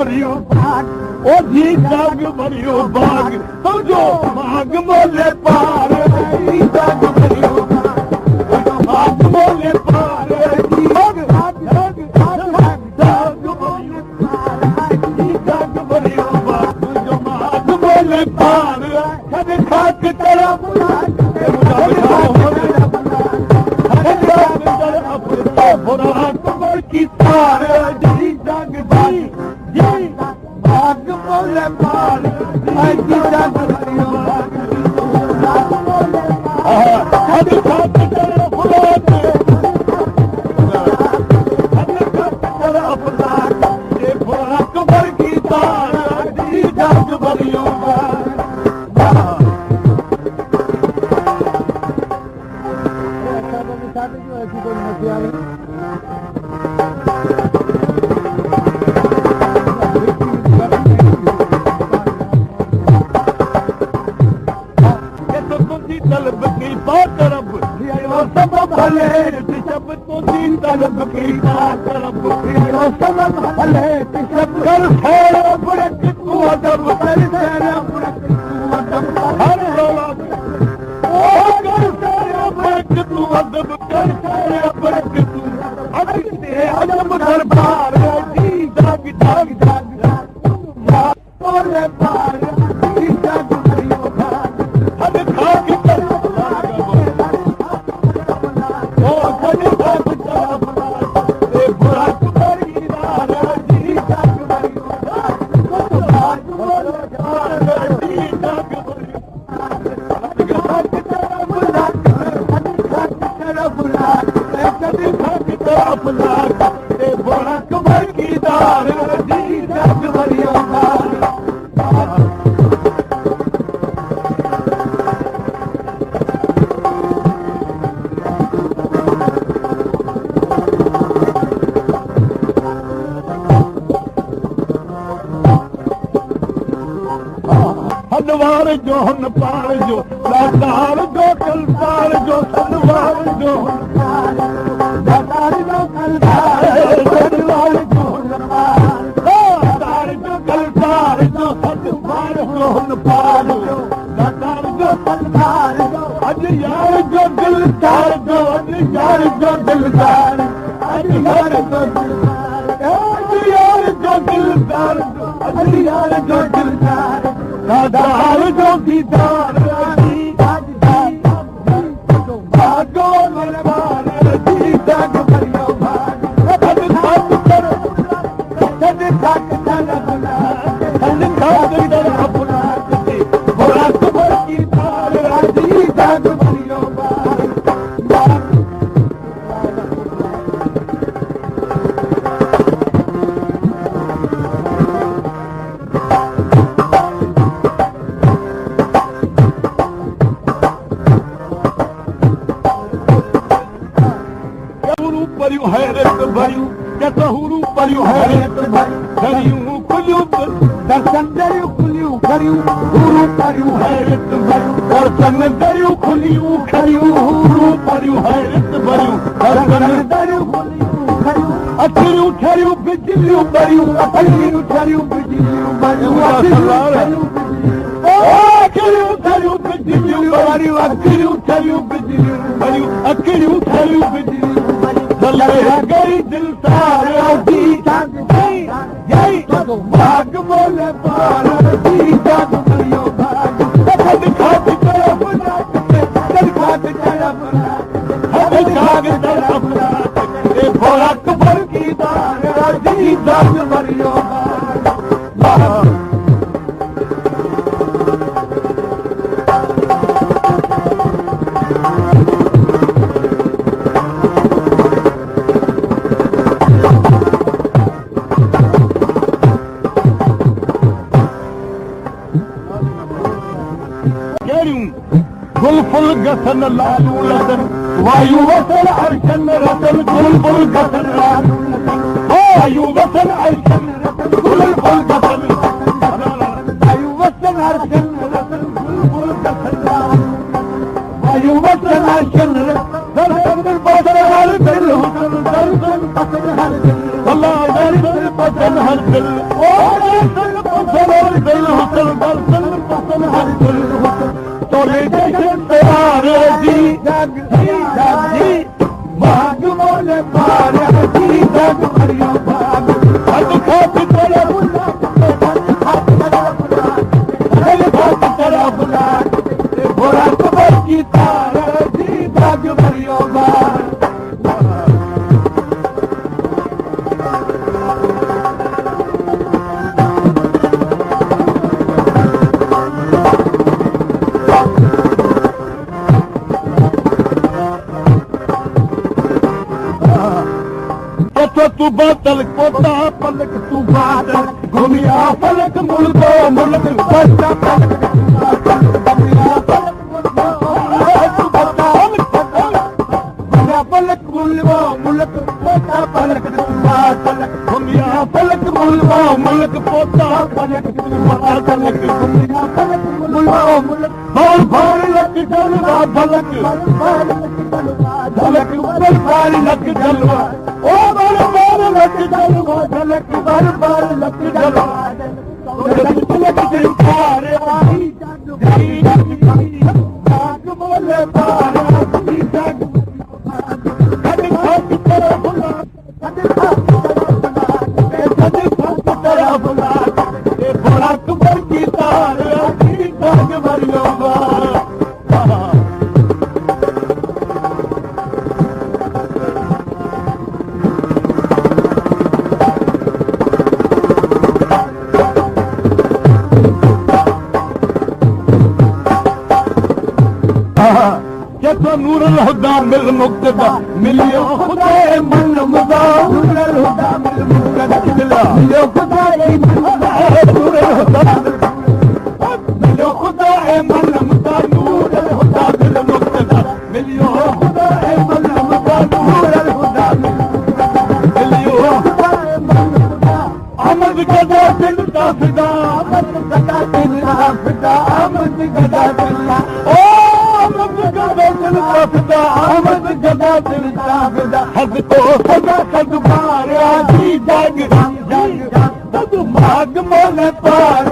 भरियो बाग ओ जी जग भरियो बाग समझो बाग बोले पार जी जग भरियो बाग बोले पार जी जग बोले पार जी जग भरियो बाग जो बाग बोले पार कद खाक तेरा बुरा की तार जी जग भाई जी बाग बोले पार जी जग भरियो बाग कद खाक तेरा बुरा की तार जी जग भरियो तलब की बात रब सबब भले शब तो दीन तलब की बात रब सबब भले शब कर खैर बुरक तू अदब कर खैर बुरक तू अदब हर रोला ओ कर खैर बुरक तू अदब कर खैर बुरक तू अदब ते अदब दरबार जी जग जग जग बोले पार जी जग भरियो बाग हद खाक हनवार जो हन पार जो दातार जो कलतार जो हनवार जो दातार जो कलतार हनवार जो दातार जो कलतार जो हनवार जो हन पार जो दातार जो कलतार जो अज यार जो दिलदार जो अज यार जो दिलदार अज यार जो दिलदार अज यार जो दिलदार अज यार जो दिलदार दादार जो दीदार जी भागो मरवार जी जग भरियो बाग कद खाक कर कद खाक चल बुला कद खाक चल बुला बुरा खबर की तार जी जग भरियो बाग परियो हैरत भरियो जतहुरु परियो हैरत भरियो खुलियो दर्शन दरियो खुलियो भरियो हुरु परियो हैरत भरियो दर्शन दरियो खुलियो खरियो हुरु परियो हैरत भरियो दर्शन दरियो खुलियो खरियो अखिरियो ठरियो बिजलियो भरियो अखिरियो ठरियो बिजलियो भरियो अखिरियो ठरियो बिजलियो भरियो अखिरियो ठरियो बिजलियो भरियो अखिरियो ठरियो बिजलियो गई दिल तारा जी जग जय तो भाग बोले पार जी जग भरियो बाग कद खाक तेरा बुला कद खाक तेरा बुला कद खाक तेरा बुला ए भोला खबर की तारा जी जग भरियो बाग गुलफुल गसन लालू लसन वायु वसन अर्शन रतन गुलफुल गसन लालू लसन वायु वसन अर्शन रतन गुलफुल गसन वायु वसन अर्शन रतन गुलफुल गसन वायु वसन अर्शन रतन बदर हर दिल हुसन दर्शन पसन हर दिल अल्लाह दर्शन पसन हर दिल ओ दिल पसंद दिल हुसन दर्शन पसंद हर दिल हुसन तोले जैसे प्यारे जी जग जी भाग मोले पारे जी जग भरियो भाग हद खात तेरा बुला हद खात तेरा बुला बोरा कबर की तारे जी भाग भरियो भाग तू बादल कोटा पलक तू बादल घूमिया पलक मुल्को मुल्क बच्चा पलक घूमिया पलक मुल्को पलक मुल्को मुल्क पोता पलक पलक घूमिया पलक मुल्को मुल्क पोता पलक पलक घूमिया पलक मुल्को मुल्क भौर भौर लक जलवा पलक पलक ऊपर बाल लक जलवा ओ बाल बाल लक जलवा झलक बाल बाल लक जलवा झलक दिल पारे आई जग बोले पारे जग कद खात तेरा बुला कद खात तेरा बुला ए भोला कबर की तार जग भरियो नूर हुदा मिल मुक्तदा मिलियो खुदा मन मुदा नूर हुदा मिल मुक्तदा मिलियो खुदा नूर हुदा मिलियो खुदा मन मुदा नूर हुदा मिल मुक्तदा मिलियो खुदा मन मुदा नूर हुदा मिलियो खुदा मन मुदा अमद गदा दिल का फिदा अमद गदा दिल का फिदा अमद गदा दिल ओ अमद गदा दिल का फिदा अमद गदा दिल का फिदा हद को सदा कद मारा जी जग जग तद भाग मोले पार